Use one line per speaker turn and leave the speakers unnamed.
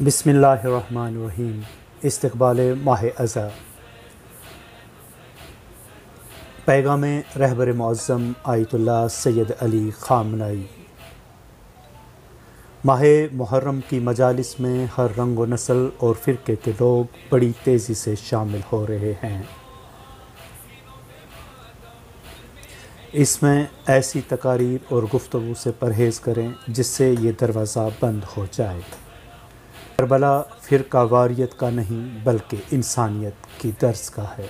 بسم اللہ الرحمن الرحیم۔ استقبال ماہ اذا۔ پیغام رہبر معظم آیت اللہ سید علی خامنئی۔ ماہ محرم کی مجالس میں ہر رنگ و نسل اور فرقے کے لوگ بڑی تیزی سے شامل ہو رہے ہیں۔ اس میں ایسی تقاریر اور گفتگو سے پرہیز کریں جس سے یہ دروازہ بند ہو جائے۔ کربلا فرقہ واریت کا نہیں بلکہ انسانیت کی درس کا ہے۔